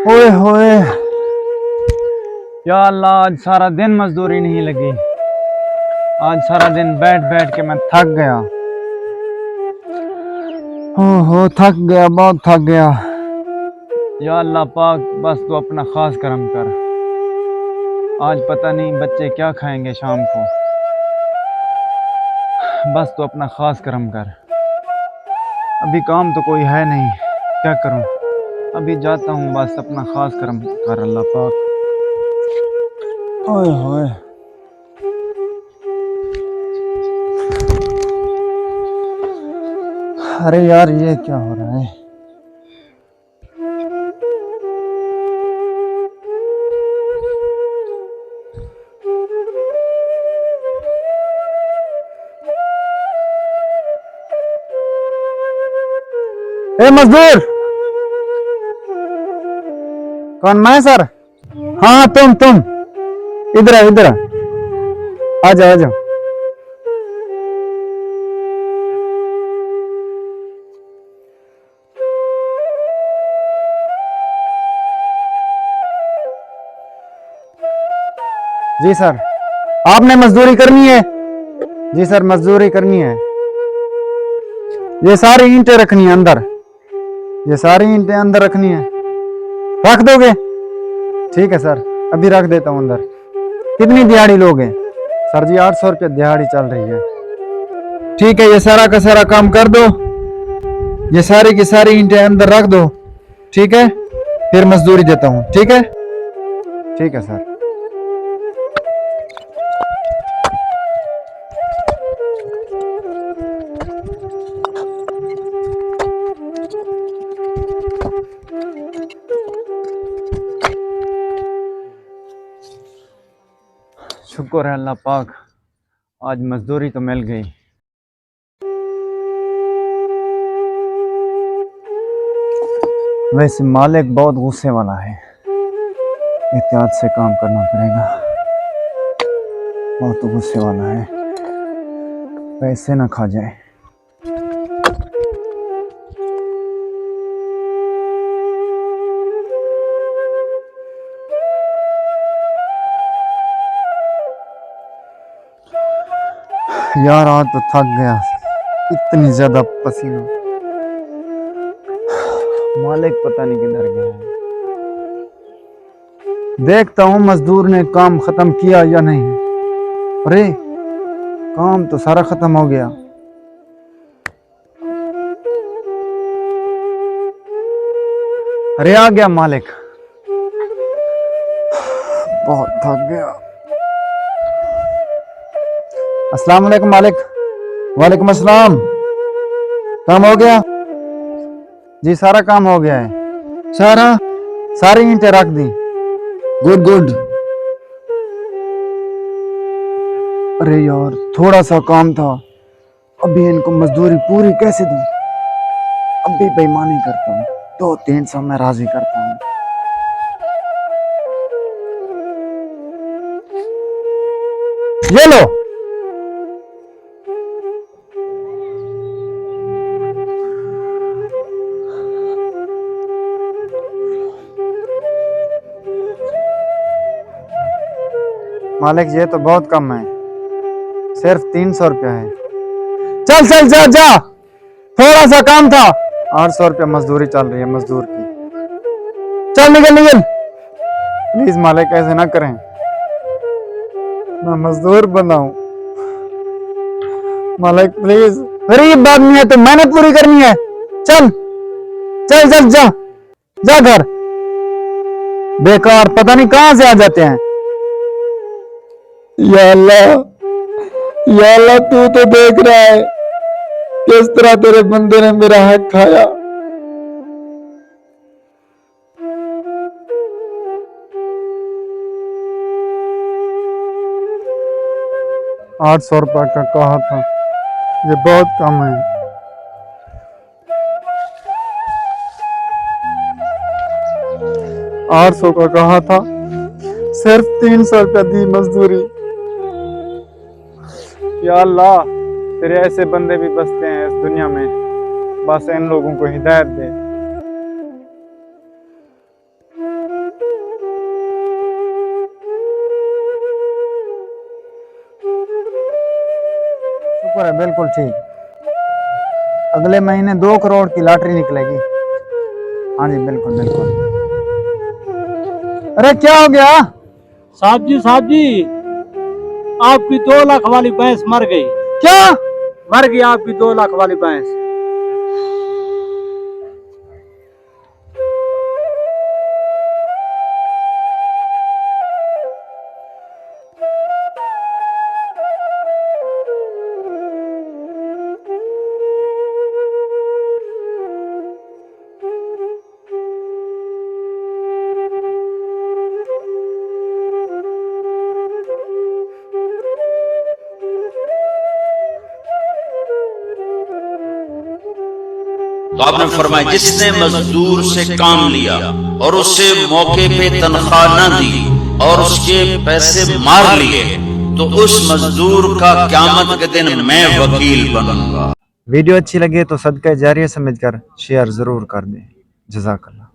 ओए होए, या अल्लाह, आज सारा दिन मजदूरी नहीं लगी। आज सारा दिन बैठ बैठ के मैं थक गया। हो थक गया, बहुत थक गया। या अल्लाह पाक, बस तू अपना खास करम कर। आज पता नहीं बच्चे क्या खाएंगे शाम को। बस तू अपना खास करम कर। अभी काम तो कोई है नहीं, क्या करूं। अभी जाता हूं, बस अपना खास करम कर अल्लाह पाक। ओए होए, अरे यार ये क्या हो रहा है। ए मजदूर, कौन? मैं सर। हाँ तुम इधर आओ, इधर आ जाओ, आ जाओ। जी सर, आपने मजदूरी करनी है। जी सर, मजदूरी करनी है। ये सारी ईंटें रखनी है अंदर। ये सारी ईंटें अंदर रखनी है। रख दोगे? ठीक है सर, अभी रख देता हूँ अंदर। कितनी दिहाड़ी लोगे? सर जी 800 रुपये दिहाड़ी चल रही है। ठीक है, ये सारा का सारा काम कर दो। ये सारी की सारी ईंटें अंदर रख दो। ठीक है, फिर मजदूरी देता हूँ। ठीक है, ठीक है सर। शुक्र है अल्लाह पाक, आज मजदूरी तो मिल गई। वैसे मालिक बहुत गुस्से वाला है, एहतियात से काम करना पड़ेगा। बहुत गुस्से वाला है, पैसे ना खा जाए। यार आज तो थक गया, इतनी ज्यादा पसीना। मालिक पता नहीं किधर गया है। देखता हूँ मजदूर ने काम खत्म किया या नहीं। अरे काम तो सारा खत्म हो गया। अरे आ गया मालिक। बहुत थक गया। अस्सलाम वालेकुम मालिक। वालेकुम अस्सलाम। काम हो गया? जी सारा काम हो गया है। सारी ईंटें रख दी। Good good. अरे यार थोड़ा सा काम था, अभी इनको मजदूरी पूरी कैसे दूं। अभी बेईमानी करता हूँ, 200-300 में राजी करता हूँ। ये लो। मालिक ये तो बहुत कम है, सिर्फ 300 रुपया है। चल चल जा जा, थोड़ा सा काम था। 800 रुपया मजदूरी चल रही है मजदूर की। चल निकल निकल। प्लीज मालिक ऐसे ना करें, मैं मजदूर बनाऊं। मालिक प्लीज, गरीब आदमी है तो मेहनत पूरी करनी है। चल चल चल जा, जा घर। बेकार पता नहीं कहां से आ जाते हैं। या अल्लाह, या अल्लाह तू तो देख रहा है किस तरह तेरे बंदे ने मेरा हक खाया। ₹800 का कहा था, ये बहुत कम है। 800 का कहा था, सिर्फ 300 रुपया दी मजदूरी। या अल्लाह, तेरे ऐसे बंदे भी बसते हैं इस दुनिया में, बस इन लोगों को हिदायत दे। बराबर है, बिल्कुल ठीक। अगले महीने 2 करोड़ की लॉटरी निकलेगी। हाँ जी बिल्कुल बिल्कुल। अरे क्या हो गया? साहब जी, आपकी 2 लाख वाली भैंस मर गई। क्या? मर गई आपकी 2 लाख वाली भैंस। तो आपने फरमाया जिसने मजदूर से काम लिया और उसे मौके पे तनख्वाह न दी और उसके पैसे मार लिए तो उस मजदूर का क़यामत के दिन मैं वकील बनूंगा। वीडियो अच्छी लगे तो सदका जारिया समझकर शेयर जरूर कर दें। जज़ाकल्लाह।